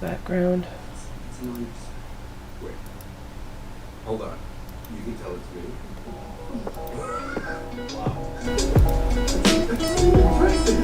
background. Wait, hold on. You can tell it's me. Wow. That's impressive.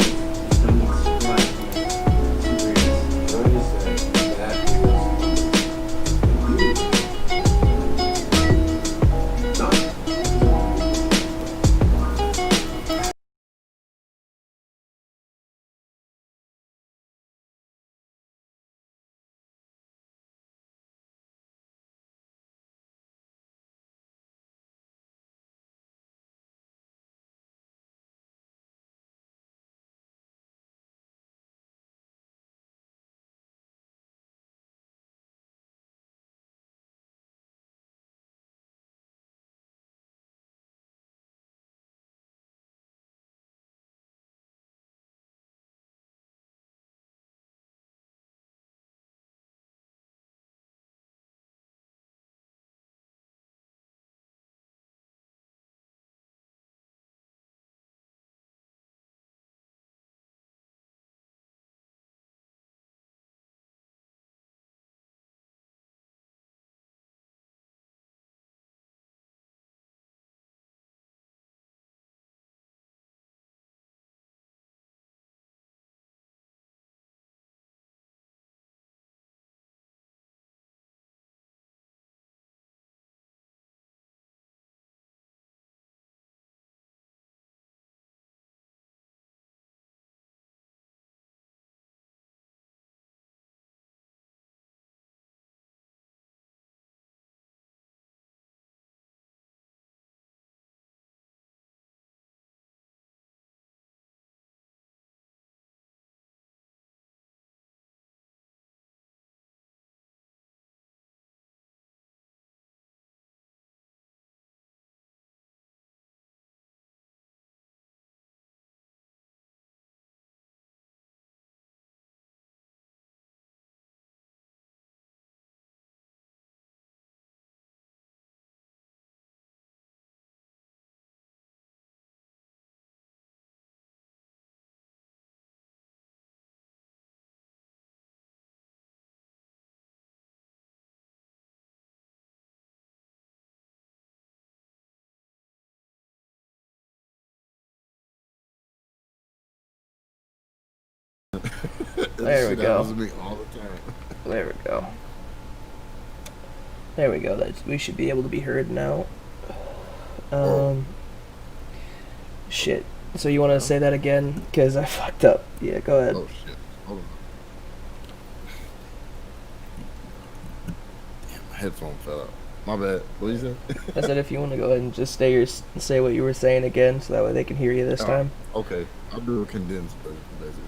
There This we shit go. happens to me all the time. There we go. There we go. We should be able to be heard now. Whoa. Shit. So you want to say that again? Because I fucked up. Yeah, go ahead. Oh shit. Hold on. Damn, my headphone fell out. My bad. What you said? I said if you want to go ahead and just say what you were saying again, so that way they can hear you this time. Okay. I'll do a condensed version, basically.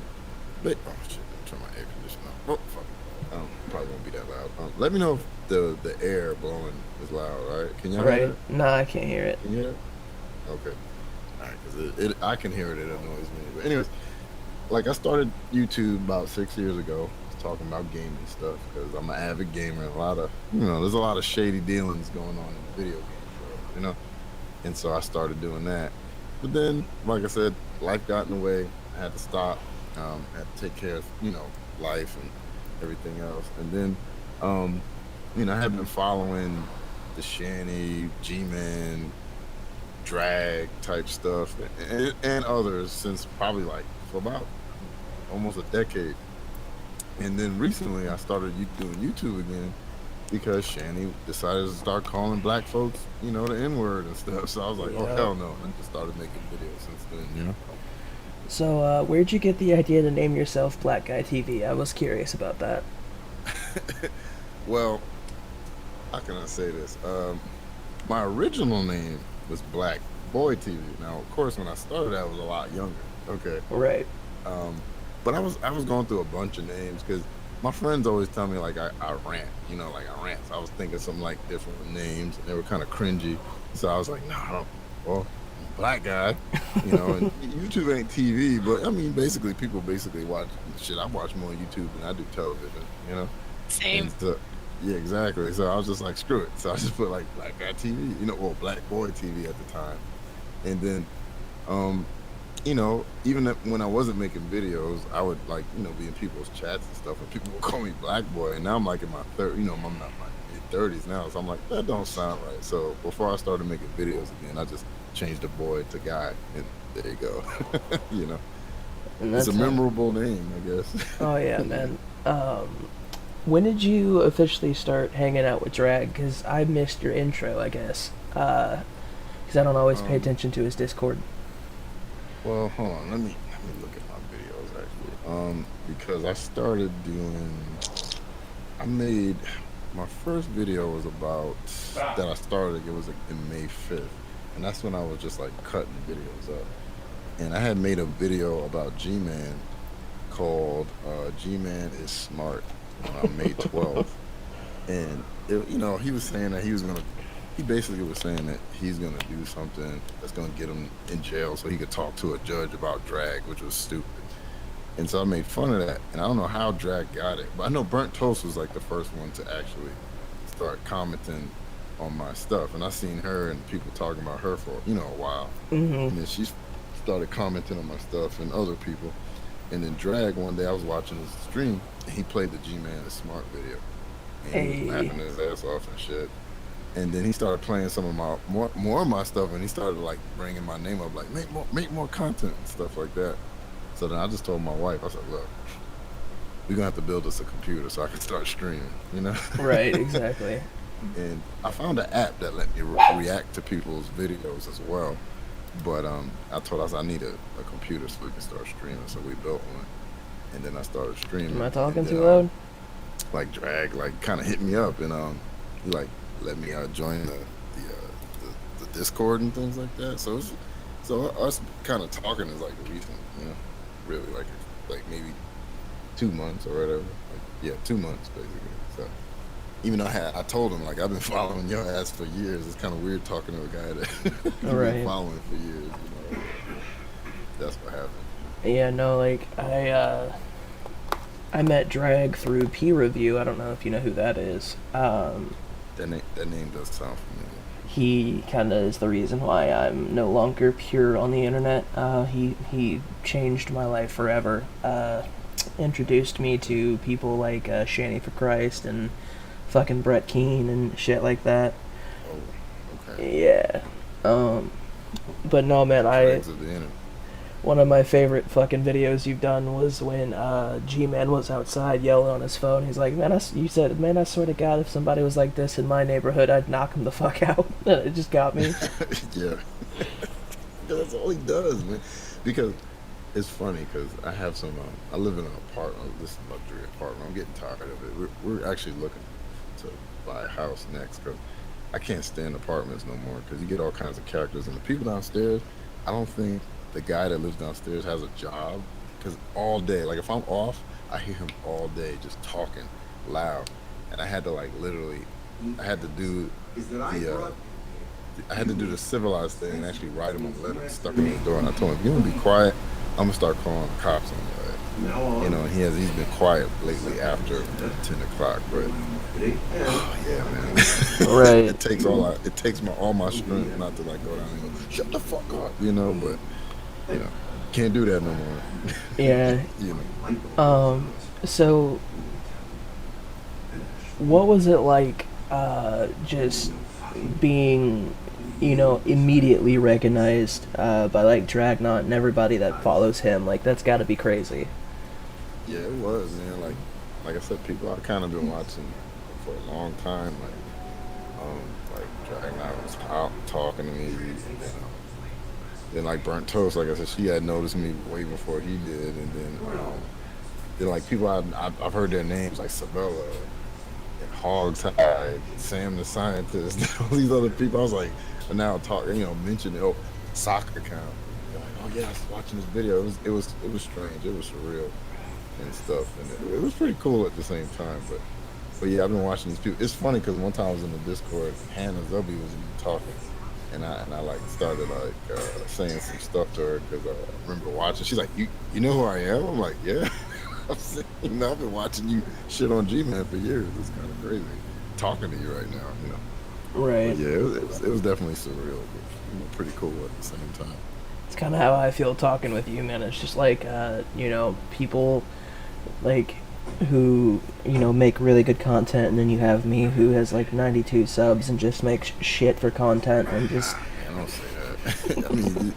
But, oh shit. Turn my air conditioner off. Oh fuck. Probably won't be that loud. Let me know if the air blowing is loud. All right. Can y'all hear Right? it? Nah, I can't hear it. Can you hear it? Okay. All right. Because I can hear it. It annoys me. But anyways, like I started YouTube about 6 years ago, talking about gaming stuff because I'm an avid gamer. And there's a lot of shady dealings going on in the video game world, And so I started doing that. But then, like I said, life got in the way. I had to stop. Had to take care of, life and everything else. And then, I had been following the Shanny, G-Man, drag type stuff and others since probably like for about almost a decade. And then recently I started doing YouTube again because Shanny decided to start calling black folks, the N-word and stuff. So I was like, oh, hell no. And I just started making videos since then, So, where'd you get the idea to name yourself Black Guy TV? I was curious about that. Well, how can I say this? My original name was Black Boy TV. Now, of course, when I started, I was a lot younger. Okay. Right. But I was going through a bunch of names because my friends always tell me like I rant, like I rant. So I was thinking something like different names, and they were kind of cringy. So I was like, nah, I don't. Well, I'm a black guy, and YouTube ain't TV, but I mean, basically, people watch shit. I watch more YouTube than I do television, Same. And so, yeah, exactly. So I was just like, screw it. So I just put like Black Guy TV, or Black Boy TV at the time, and then even when I wasn't making videos, I would like, be in people's chats and stuff, and people would call me Black Boy. And now I'm like in my third, I'm not my mid 30s now, so I'm like, that don't sound right. So before I started making videos again, I just changed the boy to guy, and there you go. you know, And it's a that's memorable name, I guess. oh yeah, man. When did you officially start hanging out with Drag? Because I missed your intro, I guess. Because I don't always pay um, attention to his Discord. well, hold on, let me look at my videos actually. Because I made my first video was about that I started. It was like in May 5th, and that's when I was just like cutting videos up. And I had made a video about G-Man called G-Man is Smart on May 12th. And he was saying that he basically was saying that he's gonna do something that's gonna get him in jail so he could talk to a judge about drag, which was stupid. And so I made fun of that. And I don't know how drag got it, but I know Burnt Toast was like the first one to actually start commenting on my stuff. And I seen her and people talking about her for a while. Mm-hmm. And then she started commenting on my stuff and other people. And then drag one day I was watching his stream and he played the G-Man is Smart video. And he was Hey, laughing his ass off and shit. And then he started playing some of my more of my stuff, and he started like bringing my name up, like make more content and stuff like that. So then I just told my wife, I said, look, we're gonna have to build us a computer so I can start streaming. right, exactly. And I found an app that let me react to people's videos as well. But I told us I need a computer so we can start streaming. So we built one, and then I started Am streaming. I And talking then too loud? like drag like kind of hit me up, and he like let me join the Discord and things like that. So us kind of talking is like recent, really like maybe 2 months or whatever. Like, yeah, 2 months basically. So even though I told him like I've been following your ass for years, it's kind of weird talking to a guy that All you've been right. following for years. That's what happened. Yeah, no, like I met Drag through P Review. I don't know if you know who that is. That name does sound familiar. He kind of is the reason why I'm no longer pure on the internet. He changed my life forever. Introduced me to people like Shanny for Christ and fucking Brett Keane and shit like that. Oh, okay. Yeah. Um, but no, man, Dregs of the internet. one of my favorite fucking videos you've done was when G-Man was outside yelling on his phone. He's like, man, you said, man, I swear to God, if somebody was like this in my neighborhood, I'd knock him the fuck out. It just got me. Yeah. That's all he does, man. Because it's funny because I have some. I live in an apartment. This is a luxury apartment. I'm getting tired of it. We're actually looking to buy a house next because I can't stand apartments no more because you get all kinds of characters and the people downstairs. I don't think the guy that lives downstairs has a job because all day, like if I'm off, I hear him all day just talking loud, and I had to like literally, I had to do the I had to do the civilized thing and actually write him a letter stuck in the door. And I told him, if you want to be quiet, I'm gonna start calling the cops on your ass. And he's been quiet lately after 10 o'clock. But oh yeah, man, Right. it takes all my strength not to like go down and go, shut the fuck up, but you know, can't do that no more. Yeah. you know. So what was it like just being immediately recognized by like Dragnot and everybody that follows him? Like that's got to be crazy. Yeah, it was, man. Like I said, people I've kind of been watching for a long time. Like Dragnot was out talking to me. Then like Burnt Toast, like I said, she had noticed me way before he did, and then like people I've heard their names like Sabella and Hogtied, Sam the Scientist, all these other people. I was like, and now talking, mentioning soccer account. Like, oh yeah, I was watching this video. It was strange. It was surreal and stuff, and it was pretty cool at the same time. But yeah, I've been watching these people. It's funny because one time I was in the Discord, Hannah Zubby was in talking. And I like started like saying some stuff to her because I remember watching. She's like, "You know who I am?" I'm like, "Yeah." I've been watching you shit on G-Man for years. It's kind of crazy talking to you right now. Right. But yeah, it was definitely surreal, but pretty cool at the same time. It's kind of how I feel talking with you, man. It's just like, people like who make really good content, and then you have me who has like 92 subs and just makes shit for content and just Ah, man, don't say that. I mean,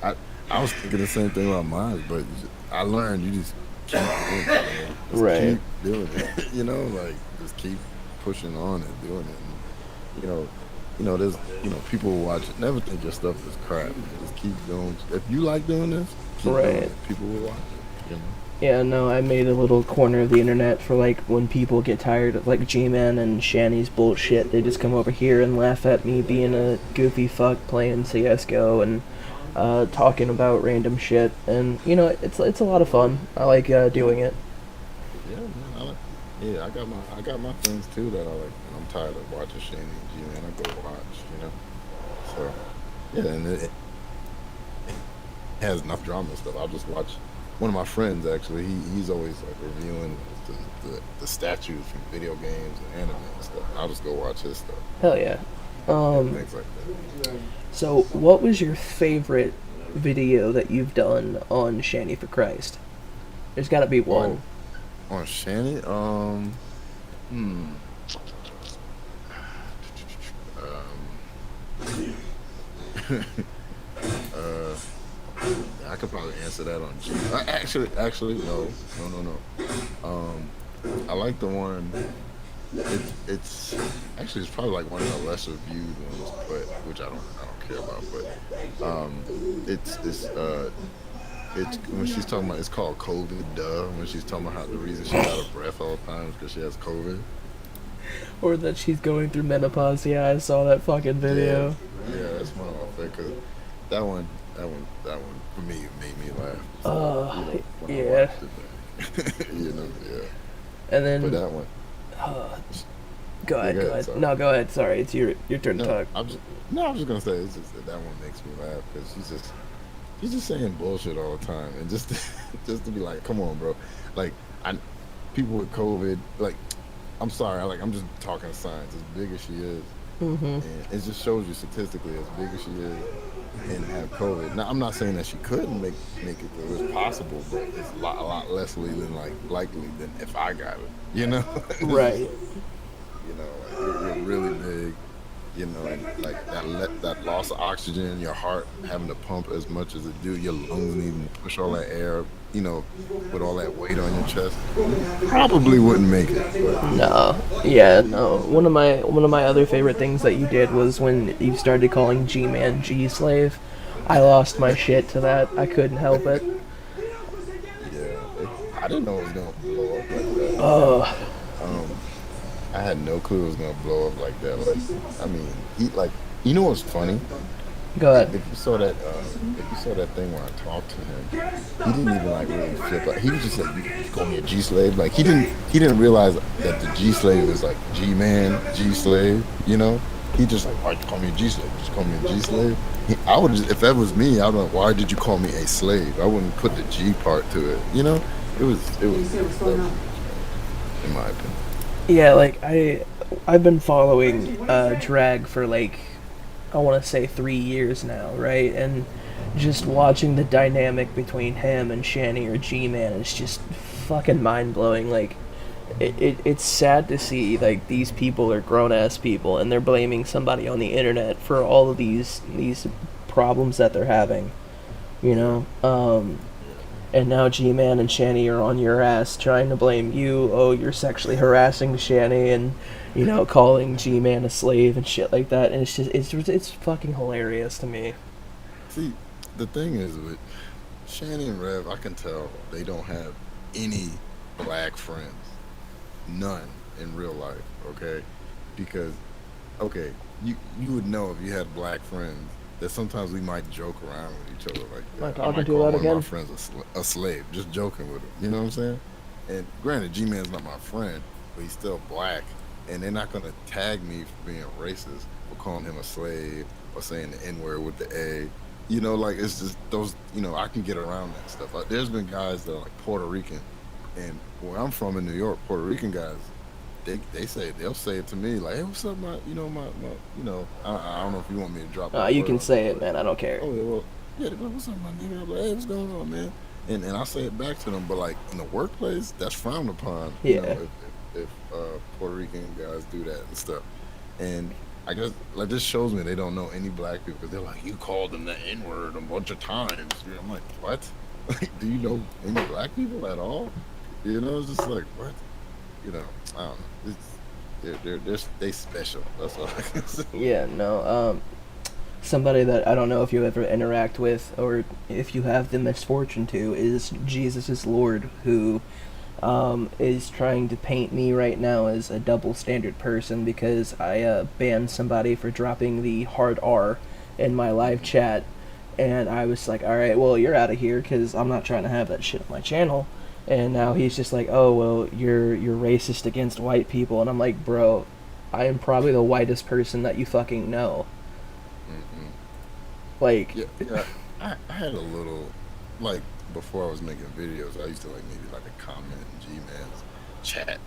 I I was thinking the same thing about mine, but I learned you just keep doing it, man. Just right. keep doing it. Like just keep pushing on and doing it. And, there's people who watch it. Never think your stuff is crap. Man. Just keep doing. If you like doing this, keep doing Right. it. People will watch it. Yeah, no, I made a little corner of the internet for like when people get tired of like G-Man and Shanny's bullshit. They just come over here and laugh at me being a goofy fuck playing CS:GO and talking about random shit. And it's a lot of fun. I like doing it. Yeah, man. Yeah, I got my things too that I like. And I'm tired of watching Shane and G, man. I go watch. So yeah, and it has enough drama and stuff. I'll just watch. One of my friends actually, he's always like reviewing the statues from video games and anime and stuff. I'll just go watch his stuff. Hell yeah. Yeah, Um, things like that. so what was your favorite video that you've done on Shanny for Christ? There's got to be Oh, one. on Shanny, hmm, uh, I could probably answer that on G. Actually, no. I like the one. It's actually it's probably like one of the lesser viewed ones, but which I don't care about. But it's when she's talking about it's called COVID. Duh. When she's talking about how the reason she's out of breath all the time is because she has COVID. Or that she's going through menopause. Yeah, I saw that fucking Yeah, video. yeah, that's one of my favorite. 'Cause that one for me made me laugh. So when I Yeah. watched it, yeah. And But then, that one, uh, go yeah, ahead, go go ahead. ahead. Sorry. No, go ahead. Sorry, it's your turn to No, talk. I'm just gonna say it's just that one makes me laugh because she's just saying bullshit all the time and just just to be like, come on, bro. Like I people with COVID, like I'm sorry, I'm just talking science. As big as she is, Mm-hmm. and it just shows you statistically as big as she is and have COVID. Now I'm not saying that she couldn't make it through. It's possible, but it's a lot less likely than if I got it. It's just Right. like like you're really big. And like that loss of oxygen in your heart having to pump as much as it do, your lungs needing to push all that air, with all that weight on your chest, probably wouldn't make it. But No. Yeah, no. One of my other favorite things that you did was when you started calling G-Man G-Slave. I lost my shit to that. I couldn't help it. yeah, I didn't know it was gonna blow up like that. Oh, Um, I had no clue it was gonna blow up like that. Like, I mean, what's funny? go ahead. If you saw that thing where I talked to him, he didn't even like really flip out. He was just like, "You call me a G slave." Like he didn't realize that the G slave is like G man, G slave. He just like, "Why'd you call me a G slave? Just call me a G slave." I would if that was me, I would like, "Why did you call me a slave?" I wouldn't put the G part to it. It was in my opinion. Yeah, like I've been following drag for like I want to say 3 years now, right? And just watching the dynamic between him and Shanny or G-Man is just fucking mind blowing. Like it's sad to see like these people are grown ass people and they're blaming somebody on the internet for all of these problems that they're having. You Yeah, know, yeah, and now G-Man and Shanny are on your ass trying to blame you. Oh, you're sexually harassing Shanny and, calling G-Man a slave and shit like that. And it's fucking hilarious to me. See, the thing is with Shannon and Rev, I can tell they don't have any black friends. None in real life, okay? Because okay, you would know if you had black friends that sometimes we might joke around with each other like Am I that. I talking might too call loud one of my again? friends a slave, just joking with him. You know what I'm saying? And granted, G-Man's not my friend, but he's still black, and they're not gonna tag me for being racist or calling him a slave or saying the N-word with the A. Like it's just those. I can get around that stuff. Like, there's been guys that are like Puerto Rican, and where I'm from in New York, Puerto Rican guys, they'll say it to me like, "Hey, what's up, my I don't know if you want me to drop that You word can on there, say it, but man. I don't care. oh yeah, well, Yeah, they're like, what's up, my nigga? I'm like, hey, what's going on, man? And I say it back to them, but like in the workplace, that's frowned upon. You know, Yeah. if Puerto Rican guys do that and stuff. And I guess like this shows me they don't know any black people because they're like, you called them the N word a bunch of times. You know, I'm like, what? Like, do you know any black people at all? You know, it's just like what? You know, I don't know. It's they special. That's all I can say. Yeah, no. Somebody that I don't know if you ever interact with or if you have the misfortune to is Jesus is Lord, who is trying to paint me right now as a double standard person because I banned somebody for dropping the hard R in my live chat, and I was like, all right, well, you're out of here because I'm not trying to have that shit on my channel. And now he's just like, oh well, you're racist against white people, and I'm like, bro, I am probably the whitest person that you fucking know. Mm-hmm. Like, Yeah, yeah. I had a little like before I was making videos. I used to like maybe like a comment in G-Man's chat,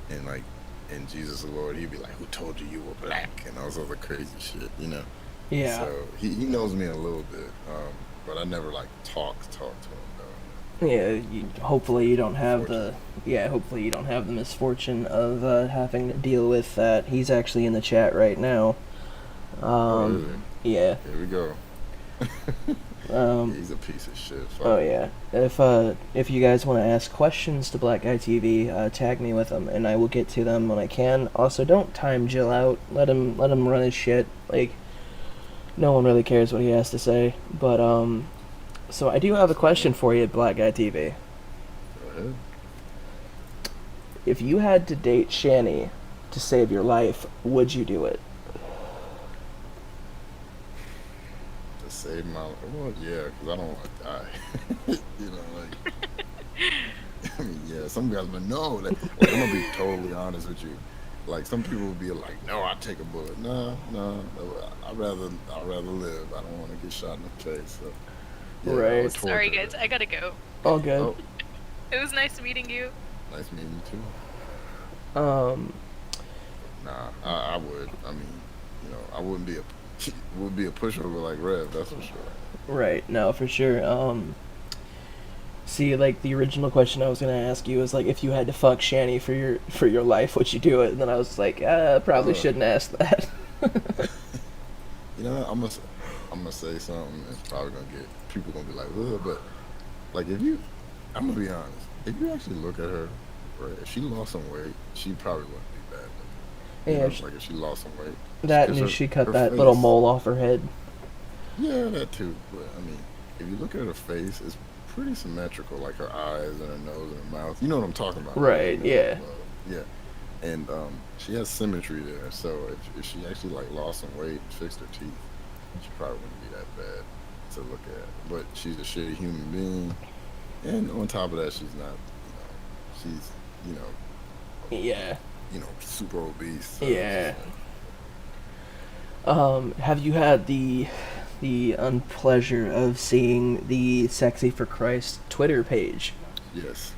and like in Jesus the Lord, he'd be like, "Who told you you were black?" and all sorts of crazy shit, you know. yeah, So he knows me a little bit, but I never like talked to him yeah. Hopefully you don't have the unfortunately. hopefully you don't have the misfortune of having to deal with that. He's actually in the chat right now. Oh, Um, is yeah. he? Here we go. Um, He's a piece of shit. oh Fuck him. yeah. If you guys want to ask questions to Black Guy TV, tag me with them, and I will get to them when I can. Also, don't time Jill out. Let him run his shit. Like, no one really cares what he has to say. But so I do have a That's question fine. for you, Black Guy TV. Go ahead. If you had to date Shani to save your life, would you do it? To save my life. Well, yeah, because I don't want to die. You know, like I mean, yeah, some guys, but no, like I'm gonna be totally honest with you. Like some people will be like, no, I take a bullet. No, no, no, I'd rather live. I don't want to get shot in the face. So yeah, or Right. Sorry, torture. guys, I gotta go. All good. Oh, It was nice meeting you. nice meeting you too. Um, Nah, I would. I mean, you know, I wouldn't be a would be a pushover like Rev. That's for sure. right. No, for sure. See, like the original question I was gonna ask you was like, if you had to fuck Shani for your life, would you do it? And then I was like, probably Uh, shouldn't ask that. you know, I'm gonna say something. It's probably gonna get people gonna be like, ugh, but like if you, I'm gonna be honest. If you actually look at her, right, if she lost some weight, she probably wouldn't be bad looking. You Yeah, know, like if she lost some weight, that because and she cut her that little face, mole off her head. yeah, that too. But I mean, if you look at her face, it's pretty symmetrical, like her eyes and her nose and her mouth. You know what I'm talking about, right? Right. You know, Yeah. yeah. And she has symmetry there. So if she actually like lost some weight and fixed her teeth, she probably wouldn't be that bad to look at. But she's a shitty human being, and on top of that, she's not. You know, she's you know Yeah. super obese. So it's Yeah. just like Have you had the unpleasure of seeing the Sexy for Christ Twitter page? yes.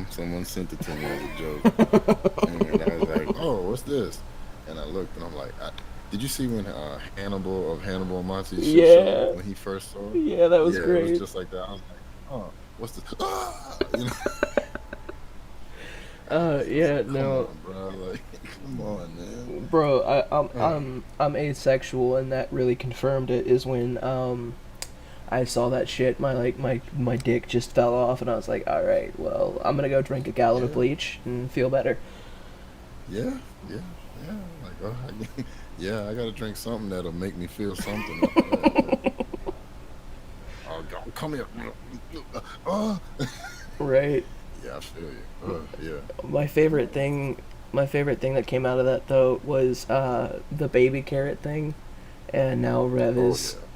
Someone sent it to me as a joke, and I was like, "Oh, what's this?" And I looked, and I'm like, "Did you see when Hannibal and Monty's shit show Yeah. when he first saw it? Yeah, that was Yeah, it was great. just like that. I was like, oh, what's this? Ah! I was Yeah, like, come no, on, bro. Like, come on, man. bro, Uh, I'm asexual, and that really confirmed it. Is when I saw that shit, my dick just fell off, and I was like, all right, well, I'm gonna go drink a gallon of yeah, bleach and feel better. yeah, yeah, yeah. Like, oh, yeah, I gotta drink something that'll make me feel something after that. Yeah. Oh, God, come here. Oh. Right. Yeah, I feel you. Yeah. My Come favorite on. thing, my favorite thing that came out of that though was the baby carrot thing, and Oh yeah.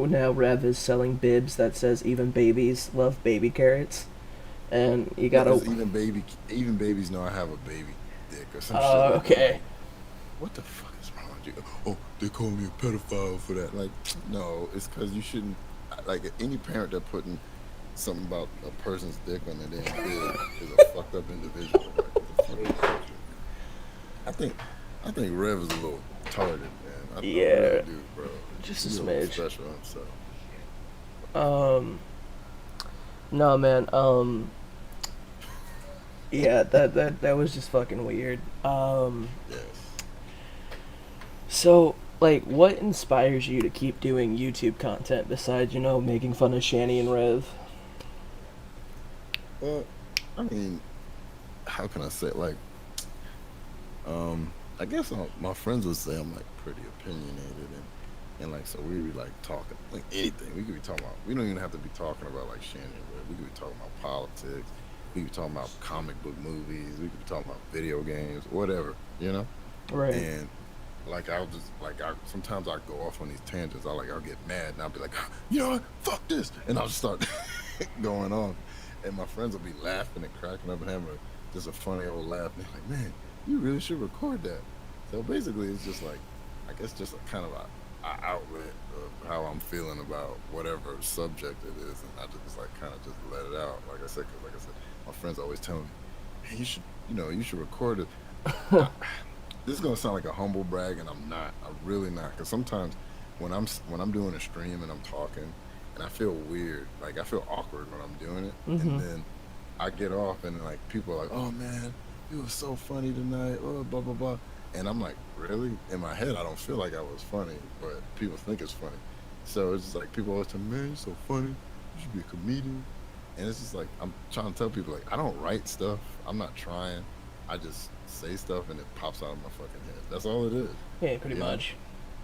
now Rev is selling bibs that says even babies love baby carrots, and you Yeah, gotta. because even babies know I have a baby dick or some shit like that. I'm Okay. like, what the fuck is wrong with you? Oh, they call me a pedophile for that. Like, no, it's because you shouldn't. Like, any parent that putting something about a person's dick on their damn bib is a fucked up individual. Like, what the fuck is wrong with you, man? I think, I think Rev is a little retarded, man. I really Yeah, do, bro. just a He's a little smidge. special himself. Um, no, man. Yeah, that was just fucking weird. Yes. So, like, what inspires you to keep doing YouTube content besides, making fun of Shani and Rev? Well, I mean, how can I say it? Like, I guess my friends would say I'm like pretty opinionated and like so we be like talking like anything. We could be talking about. We don't even have to be talking about like Shannon. But we could be talking about politics. We could be talking about comic book movies. We could be talking about video games, whatever. You know. Right. And like I'll just like I sometimes I go off on these tangents. I'll get mad and I'll be like, you know what, fuck this, and I'll just start going on, and my friends will be laughing and cracking up and having just a funny old laugh. And they're like, man, you really should record that. So basically, it's just like I guess just a kind of a outlet of how I'm feeling about whatever subject it is, and I just like kind of just let it out. Like I said, because like I said, my friends always tell me, hey, you should record it. This is gonna sound like a humble brag, and I'm not. I'm really not. Because sometimes when I'm doing a stream and I'm talking, and I feel weird, like I feel awkward when I'm doing it, Mm-hmm. and then I get off, and like people are like, "Oh man, you were so funny tonight," oh blah blah blah, and I'm like, really? In my head, I don't feel like I was funny, but people think it's funny. So it's just like people always tell me, "Man, you're so funny. You should be a comedian." And it's just like I'm trying to tell people like I don't write stuff. I'm not trying. I just say stuff and it pops out of my fucking head. That's all it is. Yeah, pretty You know? much.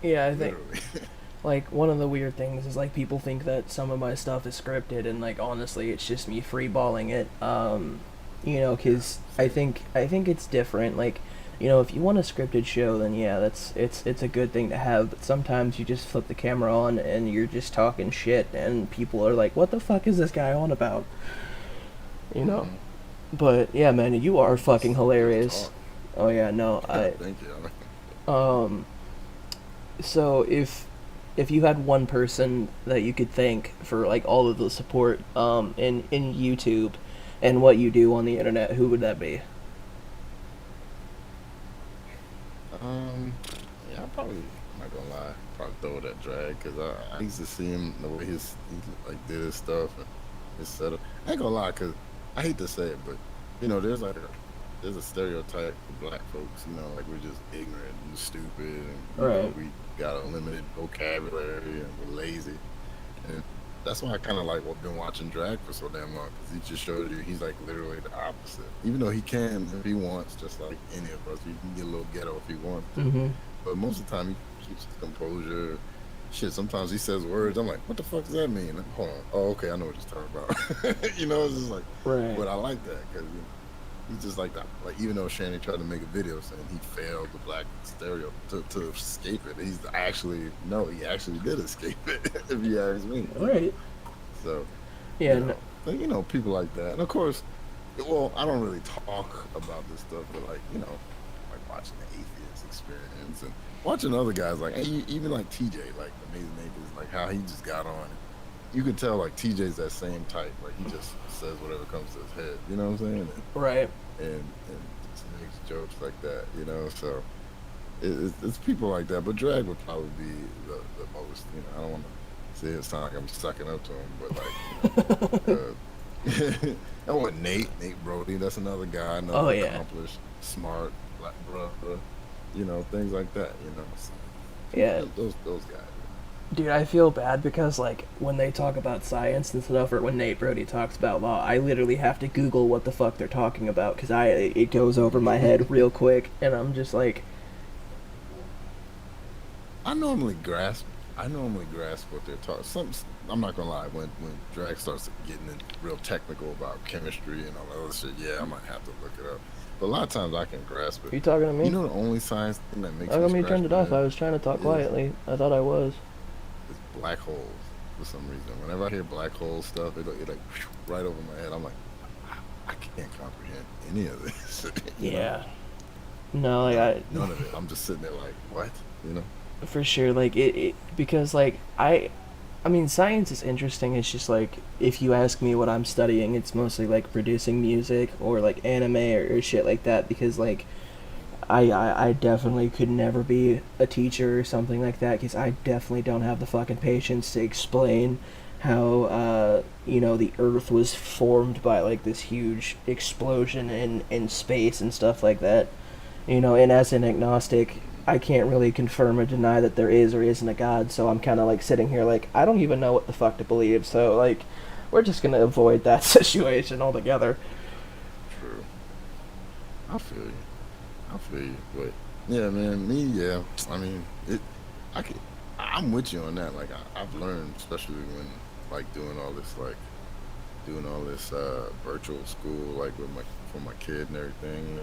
Yeah, I think Literally. like one of the weird things is like people think that some of my stuff is scripted, and like honestly, it's just me freeballing it. Yeah. Because I Same. think I think it's different. Like, if you want a scripted show, then yeah, it's a good thing to have. But sometimes you just flip the camera on and you're just talking shit, and people are like, "What the fuck is this guy on about?" You know. Hmm. But yeah, man, you are fucking It's real hilarious. talk. Oh yeah, no, I Thank you. um. So if you had one person that you could thank for like all of the support in YouTube and what you do on the internet, who would that be? Um, yeah, I probably, I'm not gonna lie, probably throw it at Drag because I used to see him the way he like did his stuff and his setup. I ain't gonna lie because I hate to say it, but there's a stereotype for black folks, like we're just ignorant and stupid and Right. we got a limited vocabulary and we're lazy. And that's why I kind of like been watching drag for so damn long because he just showed you he's like literally the opposite. Even though he can, if he wants, just like any of us, he can get a little ghetto if he wants to. Mhm. But most of the time, he keeps his composure. Shit, sometimes he says words. I'm like, what the fuck does that mean? Hold on. Oh, okay, I know what you're talking about. It's just like, Right. but I like that because he's just like that. Like even though Shannon tried to make a video saying he failed the black stereo to escape it, he's actually no, he actually did escape it. If you ask me, Right. so Yeah. No, but, people like that, and of course, well, I don't really talk about this stuff, but like like watching the atheist experience and watching other guys like even like TJ, like Amazing Neighbors, like how he just got on. You can tell like TJ's that same type, like he just says whatever comes to his head. You know what I'm saying? right. And just makes jokes like that. So it's people like that. But drag would probably be the most. I don't want to say it sound like I'm sucking up to him, but like I want Nate Brody. That's another guy, Oh another yeah. accomplished, smart black brother. Things like that. So, Yeah. those guys. Dude, I feel bad because like when they talk about science and stuff, or when Nate Brody talks about law, I literally have to Google what the fuck they're talking about because it goes over my head real quick, and I'm just like, I normally grasp. I normally grasp what they're talking. I'm not gonna lie. When drag starts getting real technical about chemistry and all that other shit, yeah, I might have to look it up. But a lot of times I can grasp it. "Are you talking to me?" The only science thing that makes How me come you scratch turned it my off? head I was trying to talk is quietly. I thought I was. is black holes for some reason. Whenever I hear black hole stuff, it like right over my head. I'm like, I can't comprehend any of this. Yeah. No, like None of it. I'm just sitting there like, what? for sure. Like it because like I mean, science is interesting. It's just like if you ask me what I'm studying, it's mostly like producing music or like anime or shit like that. Because like I definitely could never be a teacher or something like that. Because I definitely don't have the fucking patience to explain how the Earth was formed by like this huge explosion in space and stuff like that. And as an agnostic, I can't really confirm or deny that there is or isn't a God, so I'm kind of like sitting here like I don't even know what the fuck to believe. So like, we're just gonna avoid that situation altogether. True. I feel you. But yeah, man, yeah. I mean, I'm with you on that. Like, I've learned, especially when like doing all this virtual school, like for my kid and everything.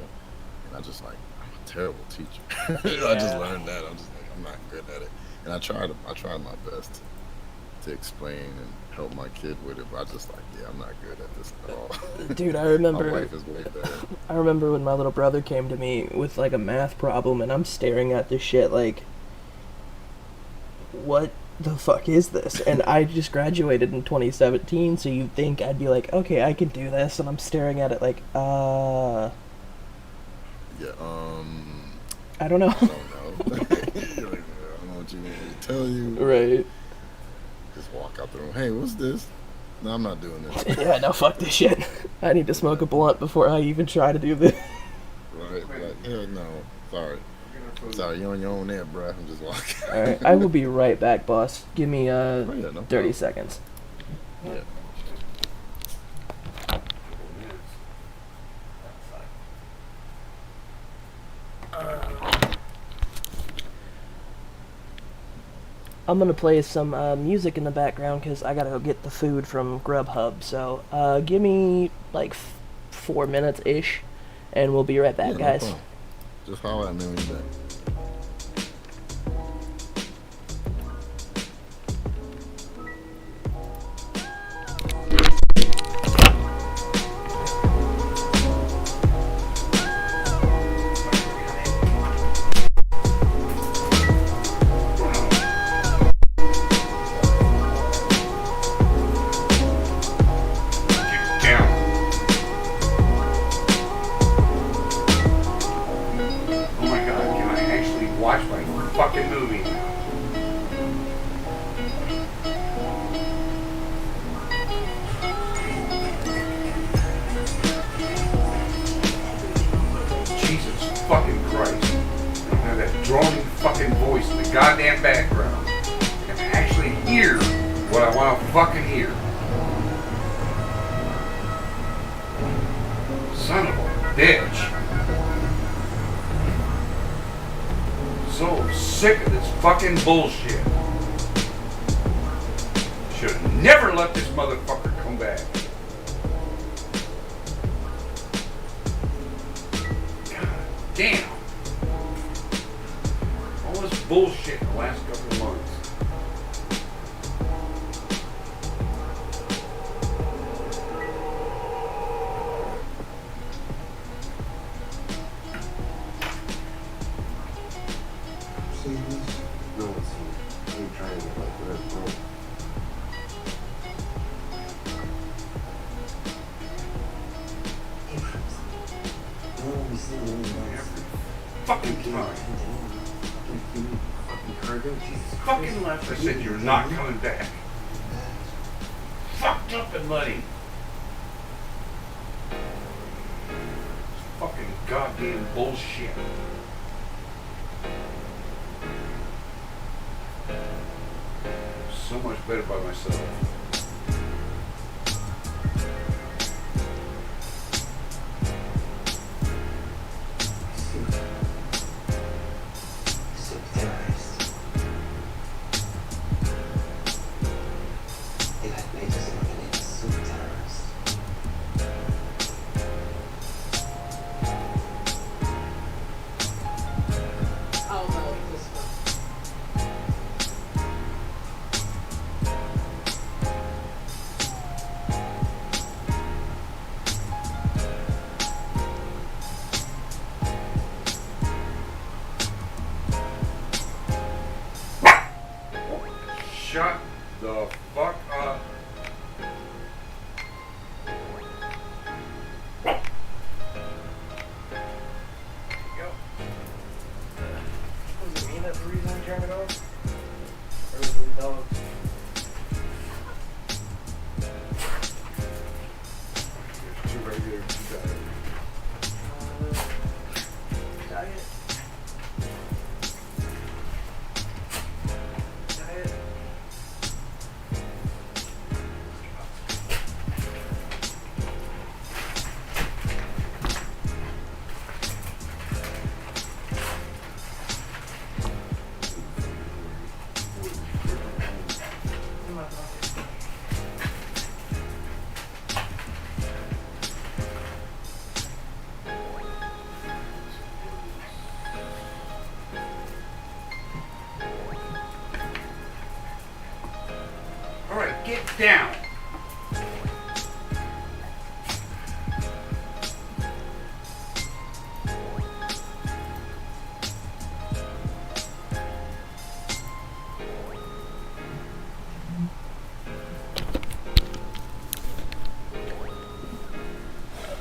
And I just like I'm a terrible teacher. I just learned that. I'm just like I'm not good at it. And I tried my best to explain and help my kid with it, but I just like I'm not good at this at all. Dude, I remember. My wife is way better. I remember when my little brother came to me with like a math problem, and I'm staring at this shit like, what the fuck is this? And I just graduated in 2017, so you'd think I'd be like, okay, I can do this, and I'm staring at it like, Yeah, I don't know. I don't know. Like, I don't know what you want me to tell you. Right. Just walk out the room. Hey, what's this? No, I'm not doing this. Yeah, no, fuck this shit. I need to smoke a blunt before I even try to do this. Right? Like, hell no. Sorry, you're on your own there, bruh. I'm just walking. Alright, I will be right back, boss. Give me, no 30 problem. seconds. Yeah. I'm gonna play some music in the background because I gotta go get the food from Grubhub. So give me like 4 minutes ish, and we'll be right back, Yeah, no guys. problem. Just holler at me when you're back. Oh my god, can I actually watch my fucking movie now? Jesus fucking Christ. I have that droning fucking voice in the goddamn background. Can I actually hear what I want to fucking hear? Son of a bitch. So sick of this fucking bullshit. Should have never let this motherfucker come back. God damn. All this bullshit the last couple of months. No one's seen it. I'm trying to get like whatever, bro. Fucking time. Fucking left. I said you're not coming back. Fucked up and money. Fucking goddamn bullshit. So much better by myself. Shut the fuck up. Go. Was it me that's the reason we turned it off? Or was it the dog? down.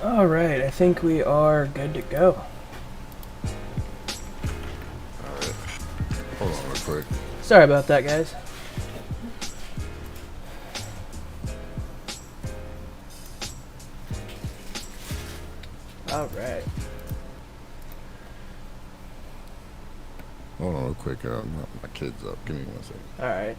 Alright, I think we are good to go. Alright. Hold on real quick. Sorry about that, guys. Alright. Hold on real quick. My kid's up. Give me 1 second. Alright.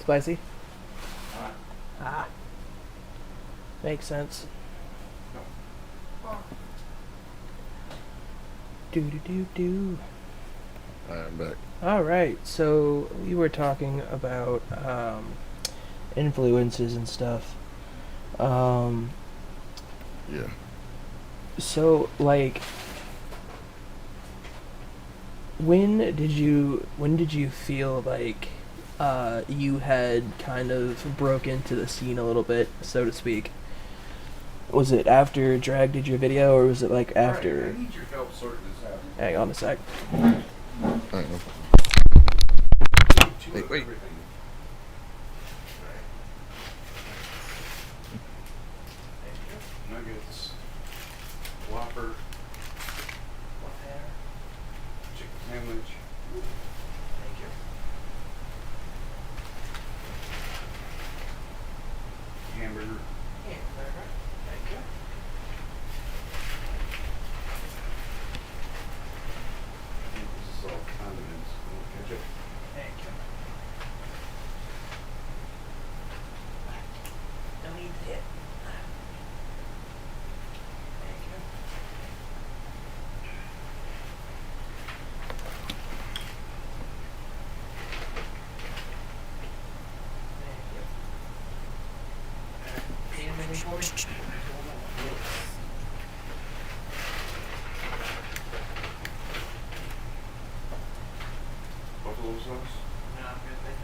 Spicy? Ah. Makes sense. Do do do do. Alright, I'm back. Alright, so we were talking about influences and stuff. Yeah. So like when did you feel like you had kind of broke into the scene a little bit, so to speak? Was it after Drag did your video, or was it like after? Right, I need your help sorting this out. Hang on a sec. Alright, no problem. Wait. Nuggets, Whopper, chicken sandwich. Thank you. Hamburger. Thank you. I think this is all condiments. Ketchup. Thank you. No need to hit. Thank you. Thank you. And then we Buffalo sauce. No, I'm good, thank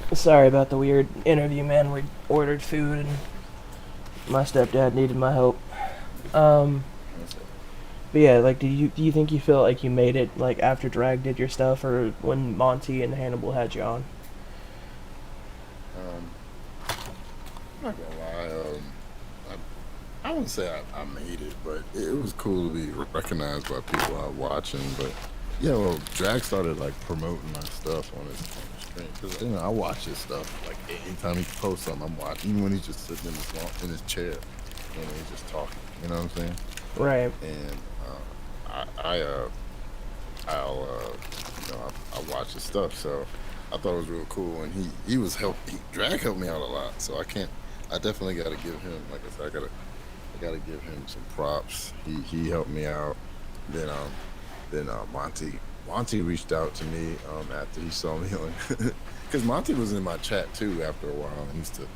you. Sorry about the weird interview, man. We ordered food and my stepdad needed my help. But yeah, like, do you think you feel like you made it like after Drag did your stuff, or when Monty and Hannibal had you on? I'm not gonna lie. I wouldn't say I made it, but it was cool to be recognized by people out watching. But yeah, well, Drag started like promoting my stuff on his stream, because I watch his stuff. Like anytime he posts something, I'm watching. Even when he's just sitting in his chair, he's just talking. You know what I'm saying? Right. And I watch his stuff, so I thought it was real cool. And he was Drag helped me out a lot, so I definitely got to give him, like I said, I gotta give him some props. He helped me out. Then Monty reached out to me after he saw me on, because Monty was in my chat too after a while, and he used to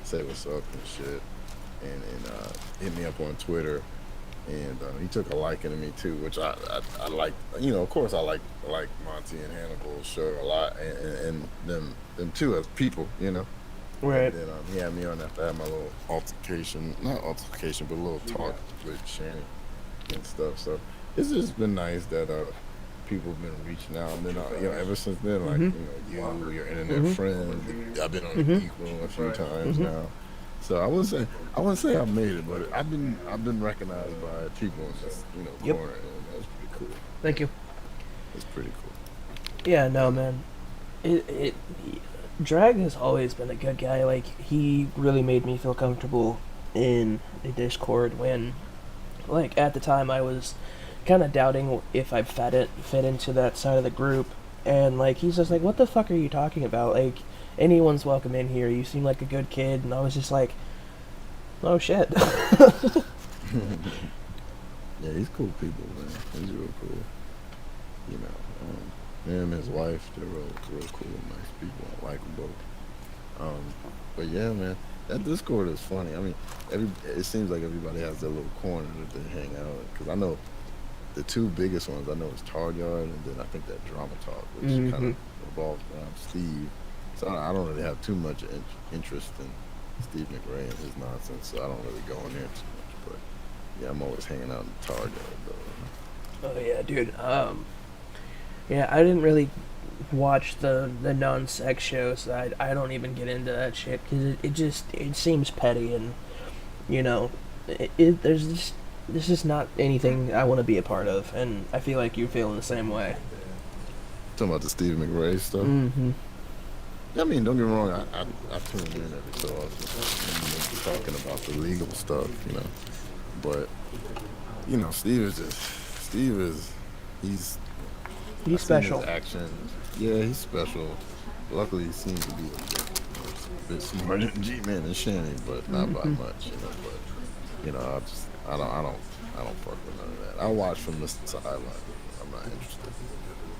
say what's up and shit, and hit me up on Twitter. And he took a liking to me too, which I like. Of course I like Monty and Hannibal's show a lot, and them too as people, Right. And then he had me on after I had my little not altercation, but a little talk with Shanny and stuff. So it's just been nice that people have been reaching out, and then ever since then, like your internet friends, I've been on the Equal a few times now. So I wouldn't say I made it, but I've been recognized by people in this corner, and that's pretty cool. Thank you. It's pretty cool. Yeah, no, man. Drag has always been a good guy. Like, he really made me feel comfortable in the Discord when, like, at the time I was kind of doubting if I fit into that side of the group, and like he's just like, "What the fuck are you talking about? Like, anyone's welcome in here. You seem like a good kid." And I was just like, "Oh shit." Yeah, he's cool people, man. He's real cool. You know, him and his wife, they're real cool, nice people. I like them both. But yeah, man, that Discord is funny. I mean, it seems like everybody has their little corner that they hang out at. Because I know the two biggest ones I know is Tard Yard, and then I think that Drama Talk, which kind of revolves around Steve. So I don't really have too much interest in Steve McRae and his nonsense, so I don't really go in there too much. But yeah, I'm always hanging out in the Tard Yard, though. Oh yeah, dude. Yeah, I didn't really watch the non-sex shows. I don't even get into that shit because it seems petty, and you know, there's just this is not anything I want to be a part of, and I feel like you're feeling the same way. Talking about the Steve McRae stuff. Mm-hmm. I mean, don't get me wrong. I tune in every so often when you're talking about the legal stuff, you know. But you know, he's He's special. His actions, yeah, he's special. Luckily, he seems to be a bit smarter than G-Man and Shanny, but not by much, you know. But you know, I don't fuck with none of that. I watch from the sideline. I'm not interested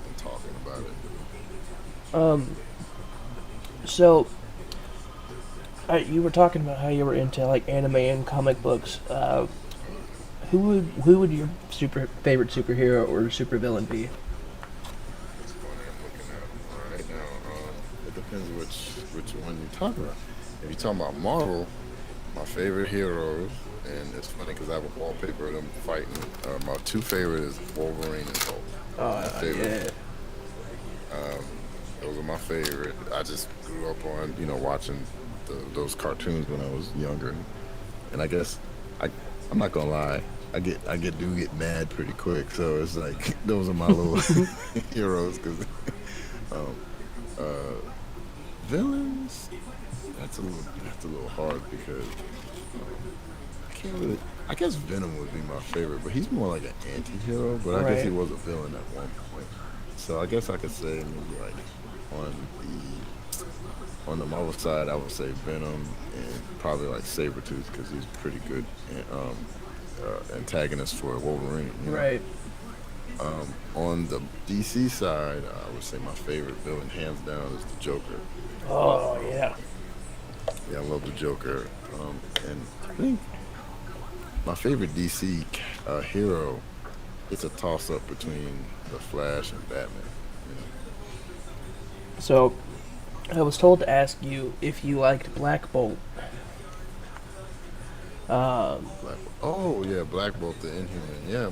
in talking about it. So, you were talking about how you were into like anime and comic books. Who would your favorite superhero or supervillain be? It's funny, I'm looking at it right now. It depends which one you're talking about. If you're talking about Marvel, my favorite heroes, and it's funny because I have a wallpaper of them fighting. My two favorite is Wolverine and Hulk. Yeah. Those are my favorite. I just grew up on, you know, watching those cartoons when I was younger, and I guess I'm not gonna lie, I get mad pretty quick. So it's like those are my little heroes. Because villains, that's a little hard because I can't really. I guess Venom would be my favorite, but he's more like an anti-hero. But I guess he was a villain at one point. So I guess I could say maybe like on the Marvel side, I would say Venom and probably like Sabretooth because he's pretty good antagonist for Wolverine. You know? Right. On the DC side, I would say my favorite villain, hands down, is the Joker. Oh yeah. Yeah, I love the Joker. And I think my favorite DC hero, it's a toss-up between the Flash and Batman. You know? So, I was told to ask you if you liked Black Bolt. Oh yeah, Black Bolt the Inhuman. Yeah,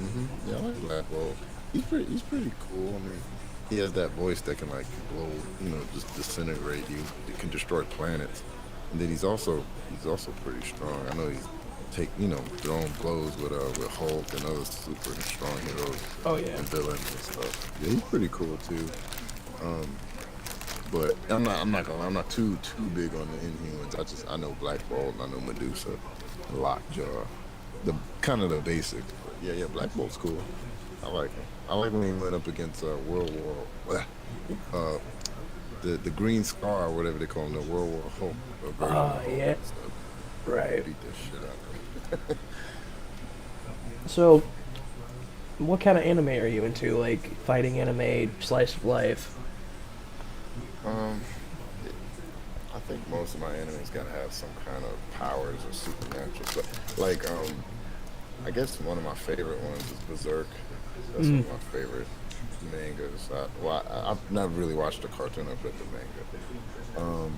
yeah, I like Black Bolt. He's pretty cool. I mean, he has that voice that can like blow, you know, just disintegrate you. It can destroy planets. And then he's also pretty strong. I know he's throwing blows with Hulk and other super strong heroes. Oh yeah. And villains and stuff. Yeah, he's pretty cool too. But I'm not too big on the Inhumans. I know Black Bolt, I know Medusa, Lockjaw, the kind of the basics. But yeah, Black Bolt's cool. I like him. I like when he went up against World War, the Green Scar or whatever they call him, the World War Hulk. Oh yeah. Right. Beat that shit out of him. So, what kind of anime are you into? Like fighting anime, slice of life? I think most of my animes gotta have some kind of powers or supernatural stuff. Like, I guess one of my favorite ones is Berserk. That's one of my favorite mangas. I've not really watched the cartoon. I've read the manga.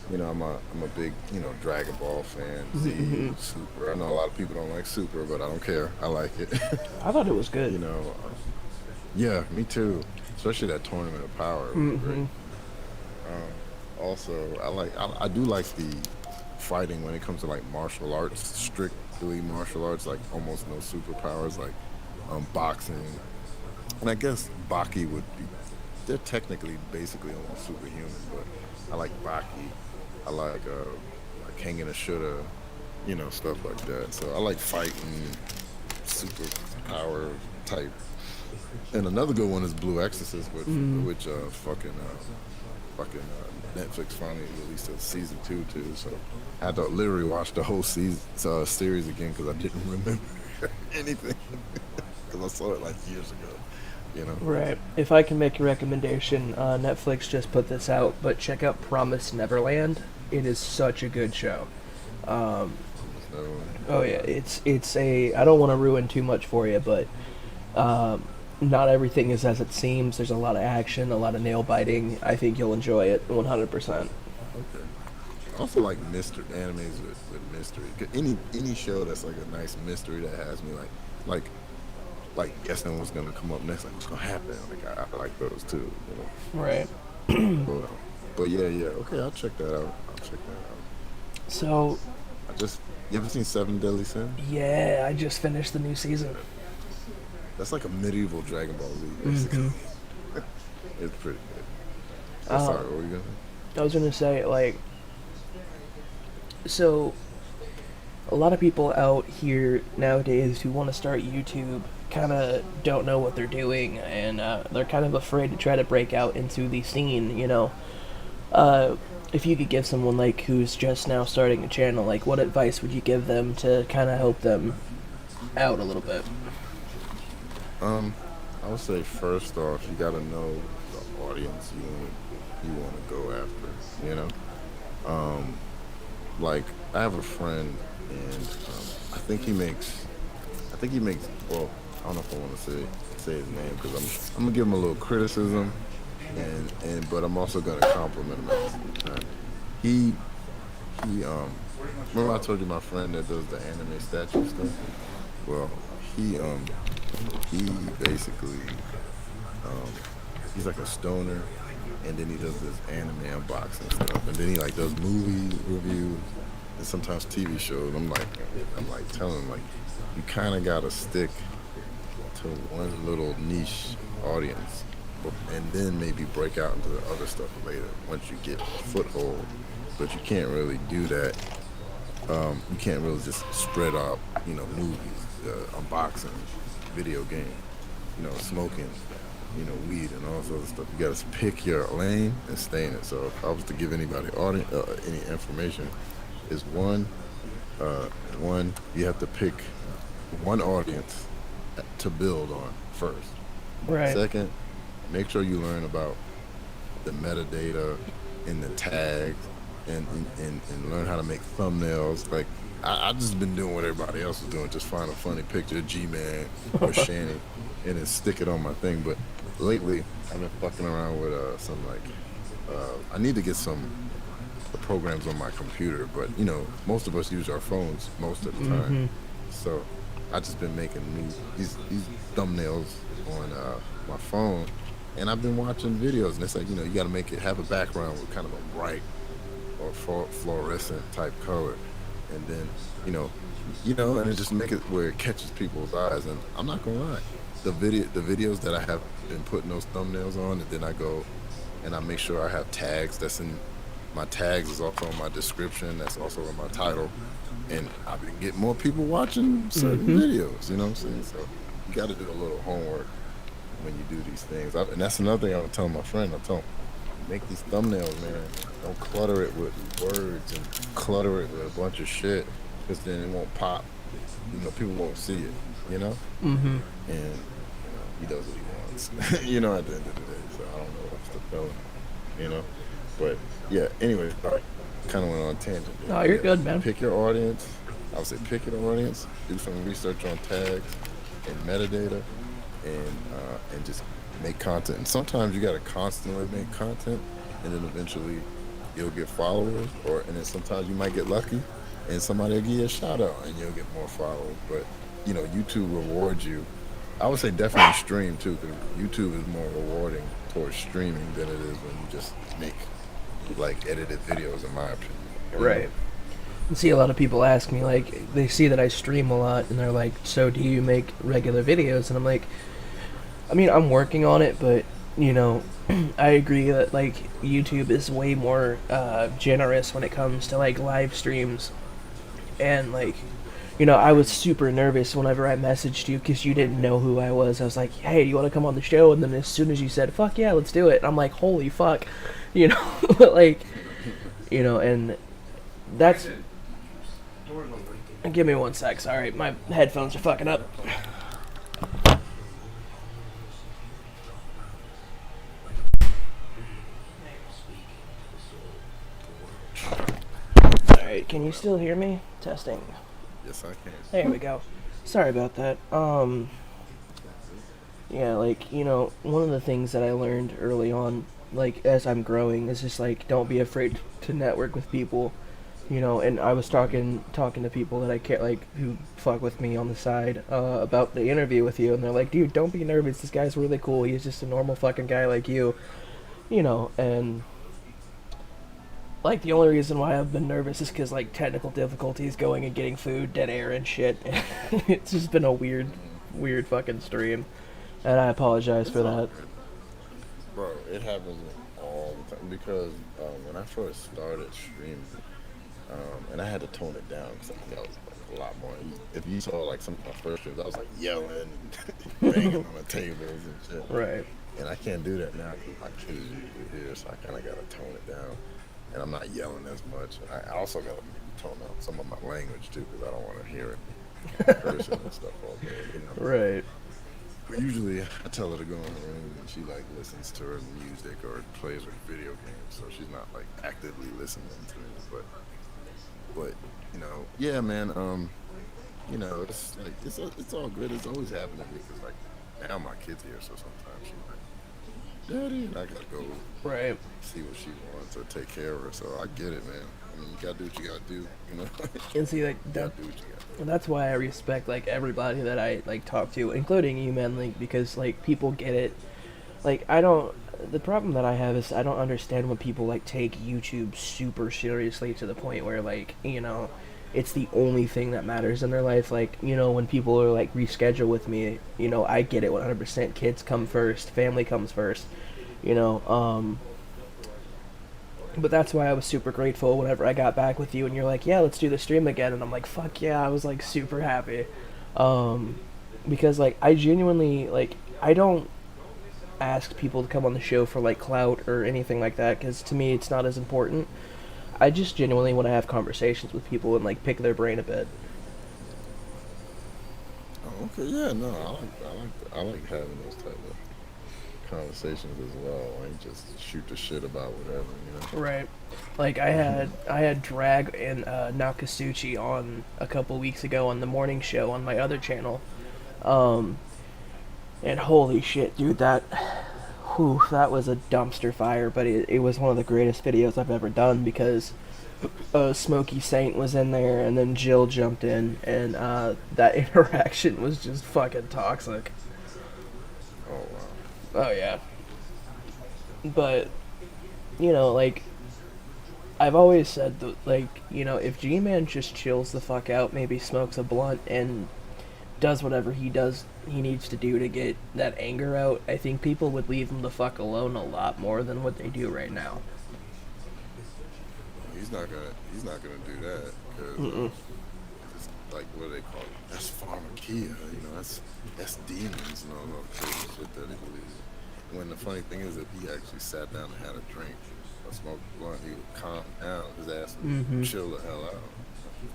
You know, I'm a big, you know, Dragon Ball fan. Z, Super. I know a lot of people don't like Super, but I don't care. I like it. I thought it was good. You know, yeah, me too. Especially that Tournament of Power. It was great. Also, I do like the fighting when it comes to like martial arts, strictly martial arts, like almost no superpowers, like boxing. And I guess Baki would be, they're technically basically almost superhuman, but I like Baki. I like Hanging a Shoulda, you know, stuff like that. So I like fighting superpower type And another good one is Blue Exorcist, which Netflix finally released a season 2 too. So I had to literally watch the whole series again because I didn't remember anything because I saw it like years ago. You know. Right. If I can make a recommendation, Netflix just put this out, but check out Promised Neverland. It is such a good show. So, Oh yeah, it's a. I don't want to ruin too much for you, but not everything is as it seems. There's a lot of action, a lot of nail biting. I think you'll enjoy it 100%. okay. I also like mystery animes with mystery. 'Cause any show that's like a nice mystery that has me like guessing what's gonna come up next, like what's gonna happen. Like I like those too. You know? Right. But yeah. Okay, I'll check that out. So You ever seen Seven Deadly Sins? yeah, I just finished the new season. That's like a medieval Dragon Ball Z, basically. It's pretty good. Sorry, what were you gonna say? I was gonna say like, so a lot of people out here nowadays who want to start YouTube kind of don't know what they're doing, and they're kind of afraid to try to break out into the scene, you know. If you could give someone like who's just now starting a channel, like what advice would you give them to kind of help them out a little bit? I would say first off, you gotta know the audience you want to go after. You know, like I have a friend, and I think he makes. Well, I don't know if I want to say his name because I'm gonna give him a little criticism, but I'm also gonna compliment him at the same time. He remember I told you my friend that does the anime statue stuff? Well, he basically he's like a stoner, and then he does this anime unboxing stuff, and then he like does movie reviews and sometimes TV shows. I'm like telling him like you kind of gotta stick to one little niche audience, and then maybe break out into the other stuff later once you get a foothold. But you can't really do that. You can't really just spread out, you know, movies, unboxing, video game, you know, smoking, you know, weed and all this other stuff. You gotta pick your lane and stay in it. So if I was to give anybody any information, is one, you have to pick one audience to build on first. Right. Second, make sure you learn about the metadata and the tags and learn how to make thumbnails. Like I just been doing what everybody else is doing, just find a funny picture of G-Man or Shanny and then stick it on my thing. But lately I've been fucking around with some I need to get some programs on my computer, but you know, most of us use our phones most of the time. So I just been making these thumbnails on my phone, and I've been watching videos, and it's like, you know, you got to make it have a background with kind of a bright or fluorescent type color, and then you know, and it just make it where it catches people's eyes. And I'm not gonna lie, the videos that I have been putting those thumbnails on, and then I go and I make sure I have tags. That's in my tags is also in my description. That's also in my title, and I've been getting more people watching certain videos. You know what I'm saying? So you got to do a little homework when you do these things. And that's another thing I was telling my friend. I told him, make these thumbnails, man. Don't clutter it with words and clutter it with a bunch of shit, because then it won't pop. You know, people won't see it. You know. And you know, he does what he wants. You know, at the end of the day. So I don't know what's the feeling. You know, but yeah. Anyway, sorry. Kind of went on a tangent. No, you're good, man. Pick your audience. I would say pick your audience. Do some research on tags and metadata, and just make content. And sometimes you got to constantly make content, and then eventually you'll get followers. And then sometimes you might get lucky, and somebody will give you a shout out, and you'll get more followers. But you know, YouTube rewards you. I would say definitely stream too, because YouTube is more rewarding towards streaming than it is when you just make like edited videos, in my opinion. Right. I see a lot of people ask me, like, they see that I stream a lot, and they're like, so do you make regular videos? And I'm like, I mean, I'm working on it, but, you know, I agree that, like, YouTube is way more generous when it comes to, like, live streams. And, like, I was super nervous whenever I messaged you because you didn't know who I was. I was like, hey, do you want to come on the show? And then as soon as you said, fuck yeah, let's do it, and I'm like, holy fuck, like, and that's. Give me 1 sec. Sorry, my headphones are fucking up. Alright, can you still hear me? Testing. Yes, I can. There we go. Sorry about that. Yeah, like, one of the things that I learned early on, like, as I'm growing, is just, like, don't be afraid to network with people, and I was talking to people that I can't, like, who fuck with me on the side, about the interview with you, and they're like, dude, don't be nervous, this guy's really cool, he's just a normal fucking guy like you, and, like, the only reason why I've been nervous is because, like, technical difficulties going and getting food, dead air and shit. It's just been a weird fucking stream. And I apologize for that. Bro, it happens all the time because when I first started streaming, and I had to tone it down because I think I was like, a lot more. If you saw like some of my first streams, I was like yelling and banging on the tables and shit. Right. And I can't do that now because my kids are usually here, so I kind of got to tone it down. And I'm not yelling as much. I also got to tone down some of my language too because I don't want to hear it cursing and stuff all day. Right. But usually I tell her to go in the room and she like listens to her music or plays her video games, so she's not like actively listening to me. But yeah, man. It's like it's all good. It's always happening because like now my kid's here, so sometimes she's like, Daddy, and I gotta go Right. see what she wants or take care of her. So I get it, man. I mean, you gotta do what you gotta do, And see, like, You gotta do what you gotta do. and that's why I respect, like, everybody that I, like, talk to, including you, man, like, because, like, people get it. Like, the problem that I have is I don't understand when people, like, take YouTube super seriously to the point where, like, it's the only thing that matters in their life. Like, when people are, like, reschedule with me, I get it 100%. Kids come first, family comes first, but that's why I was super grateful whenever I got back with you and you're like, yeah, let's do the stream again, and I'm like, fuck yeah, I was, like, super happy, because, like, I genuinely, like, I don't ask people to come on the show for, like, clout or anything like that, because to me it's not as important. I just genuinely want to have conversations with people and, like, pick their brain a bit. Oh, okay, yeah, no, I like having those type of conversations as well. I ain't just shoot the shit about whatever, Right. Like, I had Drag and Nakasuchi on a couple weeks ago on the morning show on my other channel. And holy shit, dude, that was a dumpster fire, but it was one of the greatest videos I've ever done because Smokey Saint was in there, and then Jill jumped in, and that interaction was just fucking toxic. Oh wow. Oh yeah. But, like, I've always said that, like, if G-Man just chills the fuck out, maybe smokes a blunt and does whatever he needs to do to get that anger out, I think people would leave him the fuck alone a lot more than what they do right now. He's not gonna do that because it's like, what do they call it? That's pharmakia, that's demons and all that crazy shit that he believes in. When the funny thing is, if he actually sat down and had a drink or smoked a blunt, he would calm down. His ass would chill the hell out.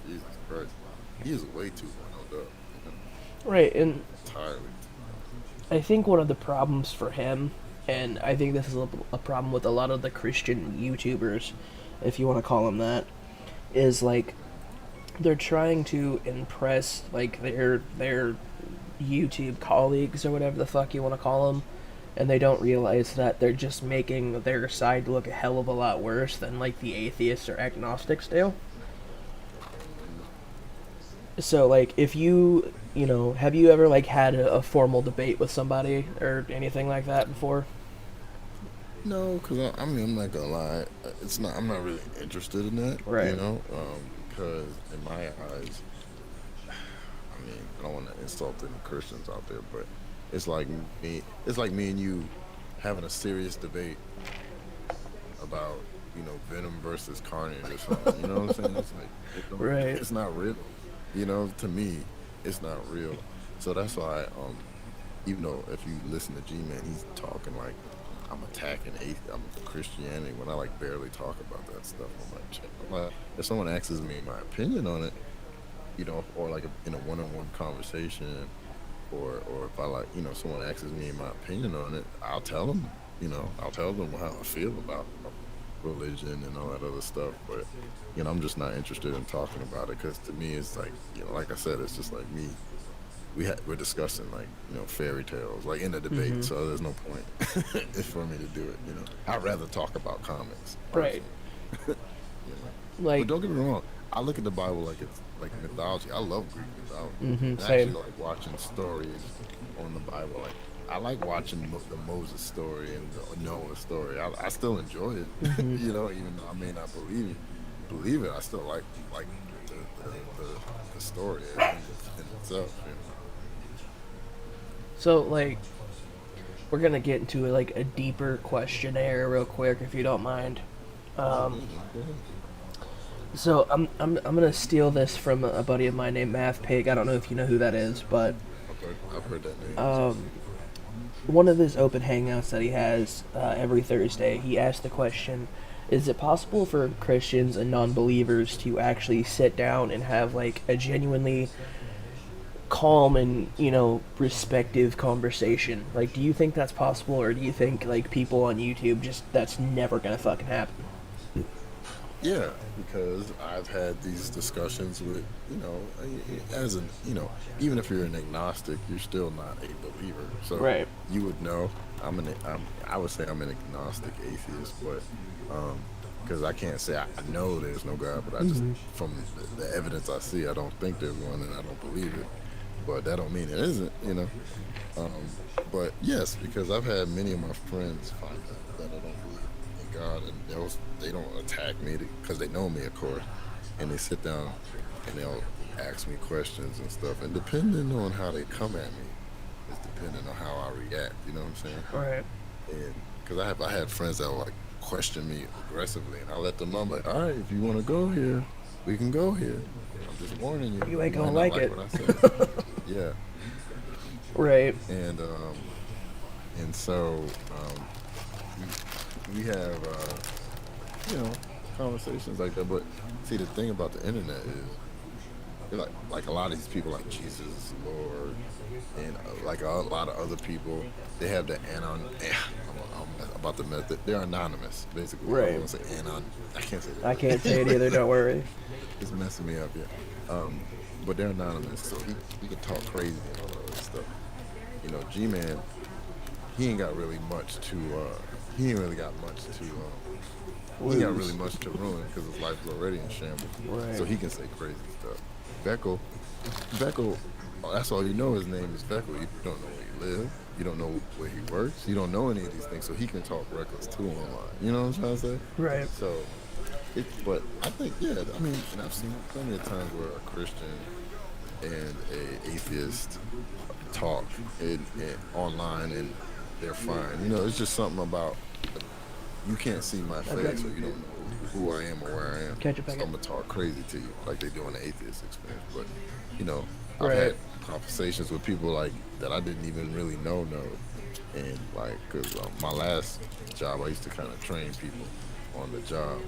Jesus Christ, he is way too wound up. Right, and Entirely. I think one of the problems for him, and I think this is a problem with a lot of the Christian YouTubers, if you want to call them that, is, like, they're trying to impress, like, their YouTube colleagues or whatever the fuck you want to call them, and they don't realize that they're just making their side look a hell of a lot worse than, like, the atheists or agnostics do. So, like, if you, have you ever, like, had a formal debate with somebody or anything like that before? No, because I'm not gonna lie. I'm not really interested in that. Right. Because in my eyes, I don't want to insult any Christians out there, but it's like me and you having a serious debate about, Venom versus Carnage or something. You know what I'm saying? It's like, Right. It's not real. To me, it's not real. So that's why, even though if you listen to G-Man, he's talking like I'm attacking I'm Christianity when I like barely talk about that stuff on my channel. Like, if someone asks me my opinion on it, or like in a one-on-one conversation, or if I like, someone asks me my opinion on it, I'll tell them how I feel about religion and all that other stuff. But I'm just not interested in talking about it because to me, it's like, like I said, it's just like me. We're discussing like fairy tales like in a debate, so there's no point for me to do it. I'd rather talk about comics, Right. personally. Like, But don't get me wrong, I look at the Bible like it's like mythology. I love Greek mythology. And I same. actually like watching stories on the Bible. Like I like watching the Moses story and the Noah story. I still enjoy it. Even though I may not believe it, I still like the story in itself. So, like, we're gonna get into like a deeper questionnaire real quick, if you don't mind. So I'm gonna steal this from a buddy of mine named Math Pig. I don't know if you know who that is, but I've heard that name. one of his open hangouts that he has every Thursday, he asked the question: is it possible for Christians and non-believers to actually sit down and have like a genuinely calm and respective conversation? Like, do you think that's possible, or do you think like people on YouTube just that's never gonna fucking happen? Yeah, because I've had these discussions with, even if you're an agnostic, you're still not a believer. So Right. you would know I would say I'm an agnostic atheist, but because I can't say I know there's no God, but I just from the evidence I see, I don't think there's one, and I don't believe it. But that don't mean it isn't. But yes, because I've had many of my friends find out that I don't believe in God, and they don't attack me because they know me, of course, and they sit down and they'll ask me questions and stuff, and depending on how they come at me, is depending on how I react. You know what I'm saying? Right. And because I had friends that will like question me aggressively, and I let them know, I'm like, all right, if you want to go here, we can go here. I'm just warning you. You ain't gonna might like not it. What I said. Yeah. Right. And so we have conversations like that. But see, the thing about the internet is, like a lot of these people, like Jesus Lord, and like a lot of other people, they have the I'm about the method. They're anonymous, basically. Right. I want to say anon. I can't say that. I can't say it either. Don't worry. It's messing me up, yeah. But they're anonymous, so he can talk crazy and all that other stuff. G-Man, he ain't got really much to. He ain't really got much to. He ain't got really much to ruin because his life's already in shambles. Right. So he can say crazy stuff. Veckel, that's all you know. His name is Veckel. You don't know where he lives. You don't know where he works. You don't know any of these things. So he can talk reckless too online. You know what I'm trying to say? Right. So, but I think, yeah, I mean, and I've seen plenty of times where a Christian and a atheist talk online and they're fine. It's just something about you can't see my face, so you don't know who I am or where I am. Catch a So I'm packet. gonna talk crazy to you like they do in the atheist experience. But I've Right. had conversations with people like that I didn't even really know, and like because my last job I used to kind of train people on the job,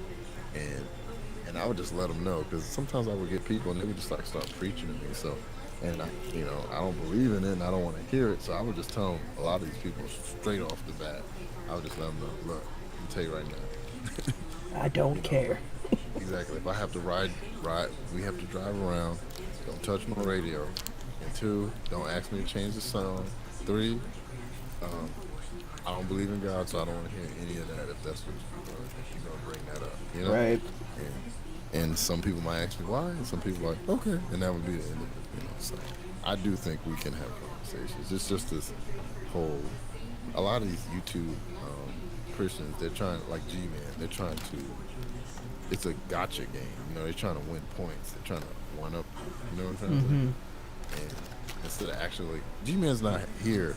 and I would just let them know because sometimes I would get people and they would just like start preaching to me. So, and I don't believe in it and I don't want to hear it. So I would just tell them, a lot of these people straight off the bat. I would just let them know, look, I'm gonna tell you right now. I don't care. Exactly. If I have to ride, we have to drive around. Don't touch my radio. And 2, don't ask me to change the song. 3, I don't believe in God, so I don't want to hear any of that. If that's what you're gonna bring that up, Right. And some people might ask me why, and some people are like, okay, and that would be the end of it. So I do think we can have conversations. It's just this whole. A lot of these YouTube Christians, they're trying, like G-Man, they're trying to. It's a gotcha game, they're trying to win points. They're trying to one up, you know what I'm trying to say? And instead of actually, G-Man's not here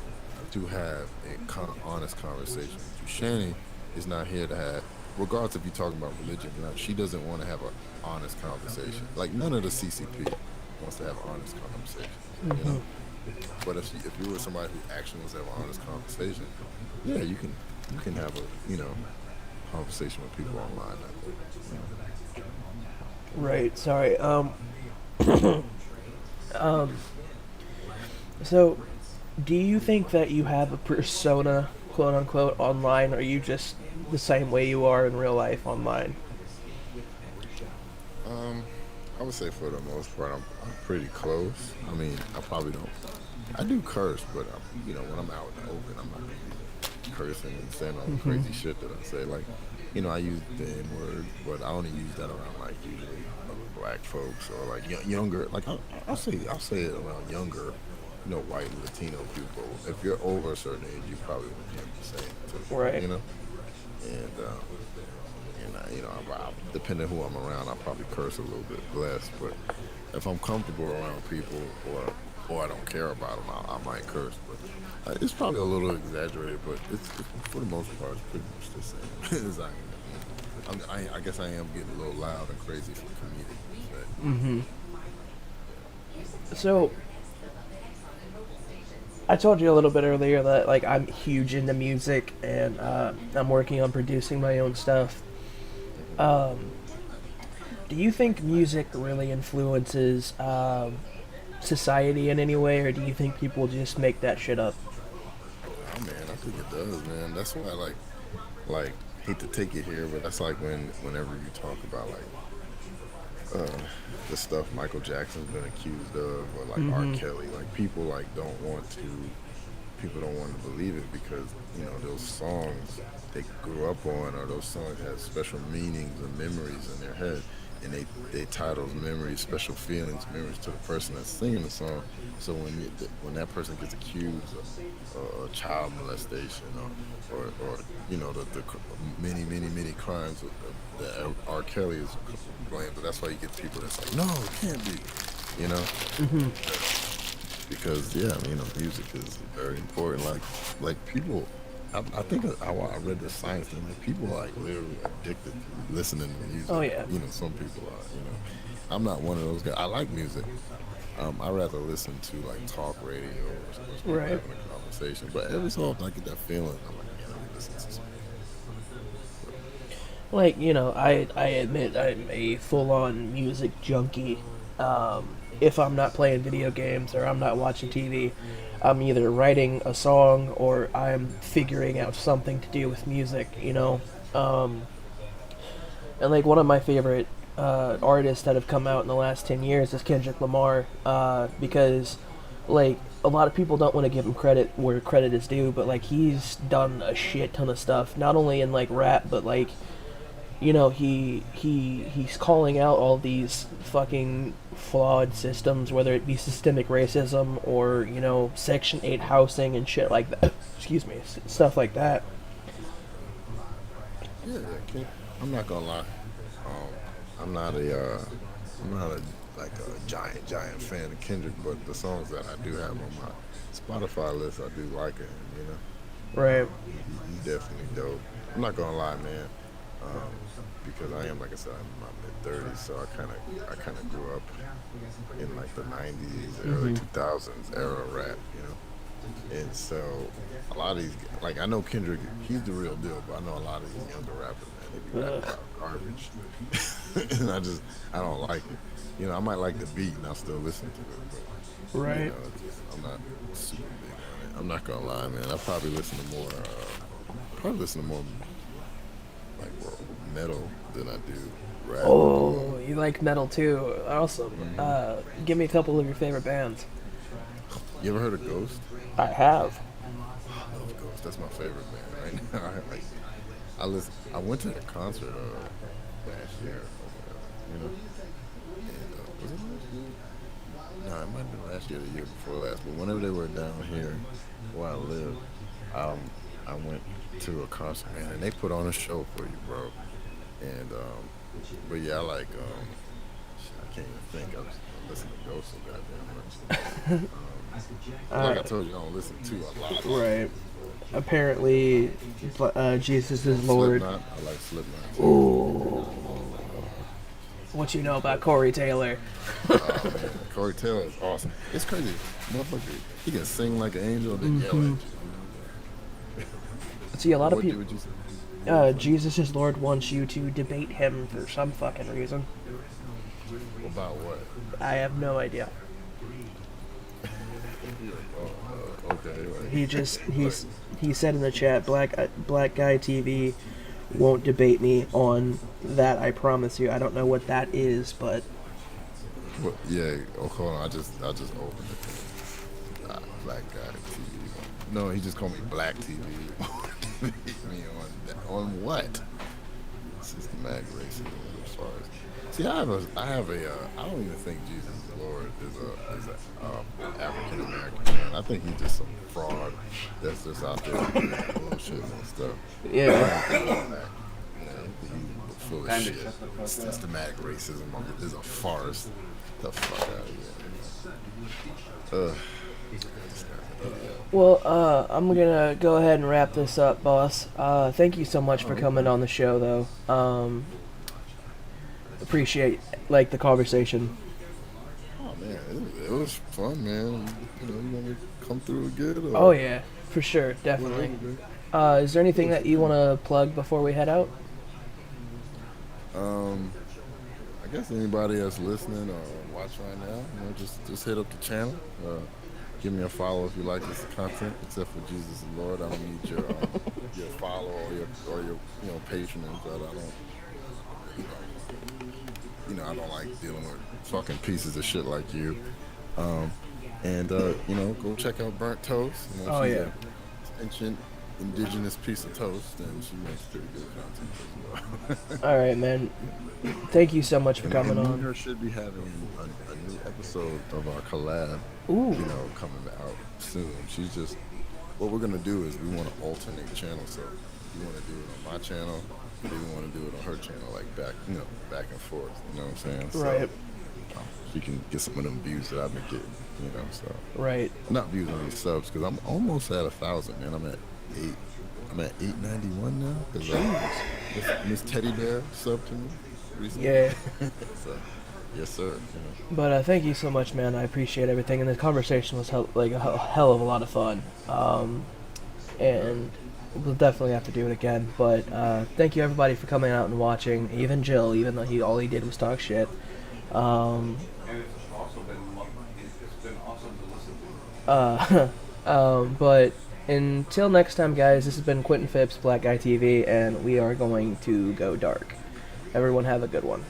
to have a honest conversation with you. Shani is not here to have, regardless if you're talking about religion or not, she doesn't want to have an honest conversation. Like none of the CCP. wants to have an honest conversation. You know. But if you were somebody who actually wants to have an honest conversation, yeah, you can have a conversation with people online. Right. Sorry. So, do you think that you have a persona, quote unquote, online, or are you just the same way you are in real life online? I would say for the most part, I'm pretty close. I mean, I probably don't. I do curse, but when I'm out in the open, I'm not gonna be cursing and saying all the crazy shit that I say. Like, I use the N word, but I only use that around like usually black folks or like younger. Like I'll say it around younger, white Latino people. If you're over a certain age, you probably wouldn't be saying it to, Right. Depending who I'm around, I probably curse a little bit less. But if I'm comfortable around people or I don't care about them, I might curse. But it's probably a little exaggerated, but it's for the most part, it's pretty much the same as I am. I guess I am getting a little loud and crazy for comedic. So, I told you a little bit earlier that like I'm huge into music and I'm working on producing my own stuff. Do you think music really influences society in any way, or do you think people just make that shit up? Oh man, I think it does, man. That's why I like hate to take it here, but that's like whenever you talk about like the stuff Michael Jackson's been accused of, or like R. Kelly, like people don't want to believe it because those songs they grew up on, or those songs have special meanings and memories in their head, and they tie those memories, special feelings, memories to the person that's singing the song. So when that person gets accused of child molestation or the many crimes that R. Kelly is blamed, but that's why you get people that's like, no, it can't be, because music is very important. Like people. I think I read the science thing. Like people are like literally addicted to listening to music. Oh yeah. Some people are. I'm not one of those guys. I like music. I rather listen to like talk radio or Right. having a conversation. But every so often I get that feeling. I'm like, let me listen to something. Like, I admit I'm a full-on music junkie. If I'm not playing video games or I'm not watching TV, I'm either writing a song or I'm figuring out something to do with music, And like one of my favorite artists that have come out in the last 10 years is Kendrick Lamar, because like a lot of people don't want to give him credit where credit is due, but like he's done a shit ton of stuff, not only in like rap, but like he's calling out all these fucking flawed systems, whether it be systemic racism or Section 8 housing and shit like that. Excuse me, stuff like that. Yeah, I'm not gonna lie. I'm not a giant fan of Kendrick, but the songs that I do have on my Spotify list, I do like it. Right. He's definitely dope. I'm not gonna lie, man. Because I am, like I said, I'm in my mid-30s, so I kind of grew up in like the 90s, early 2000s era rap, And so a lot of these, like I know Kendrick, he's the real deal, but I know a lot of these younger rappers, man, they be rapping about garbage, and I don't like it. I might like the beat and I'll still listen to it, but Right. I'm not super big on it. I'm not gonna lie, man. I probably listen to more like metal than I do rap. Oh, you like metal too? Awesome. Give me a couple of your favorite bands. You ever heard of Ghost? I have. I love Ghost. That's my favorite band right now. I went to the concert last year. And, was it last year? No, it might have been last year, the year before last. But whenever they were down here where I live, I went to a concert, man, and they put on a show for you, bro. And but yeah, I like I can't even think. I listen to Ghost so goddamn much. Like I told you, I don't listen to a lot. Right. Apparently, Jesus is Lord. Slipknot. I like Slipknot. Ooh. What you know about Corey Taylor? Oh man, Corey Taylor is awesome. It's crazy, motherfucker. He can sing like an angel, then yell at you. See, a lot of What people. would you say? Jesus is Lord wants you to debate him for some fucking reason. About what? I have no idea. Okay. Like, He said in the chat, Black Guy TV won't debate me on that. I promise you. I don't know what that is, but Well, yeah. Oh, hold on. I just opened it. Black Guy TV. No, he just called me Black TV. Me on what? Systematic racism as far as. See, I have a. I don't even think Jesus is Lord is a African American man. I think he's just some fraud that's just out there doing bullshit and stuff. yeah. He's full of shit. Systematic racism is a farce. The fuck out of here. Well, I'm gonna go ahead and wrap this up, boss. Thank you so much for coming on the show, though. Appreciate the conversation. Oh man, it was fun, man. You want to come through again? Oh yeah, for sure, definitely. Is there anything that you want to plug before we head out? I guess anybody that's listening or watching right now, just hit up the channel. Give me a follow if you like this content. Except for Jesus is Lord, I don't need your follow or your patronage. I don't like dealing with fucking pieces of shit like you. Go check out Burnt Toast. She's an ancient indigenous piece of toast, and she makes pretty good content as well. All right, man. Thank you so much for coming on. Her should be having a new episode of our collab. Ooh. Coming out soon. She's just. What we're gonna do is we want to alternate channels. So you want to do it on my channel, maybe we want to do it on her channel, like back and forth. You know what I'm saying? Right. So, she can get some of them views that I've been getting. So. Right. Not views on these subs because I'm almost at 1,000, man. I'm at 891 now because Miss Teddy Bear subbed to me recently. Yeah. So, yes, sir. But thank you so much, man. I appreciate everything, and the conversation was a hell of a lot of fun. And we'll definitely have to do it again. But thank you everybody for coming out and watching. Even Jill, even though all he did was talk shit. And it's been awesome to listen to. But until next time, guys, this has been Quentin Phipps, Black Guy TV, and we are going to go dark. Everyone have a good one.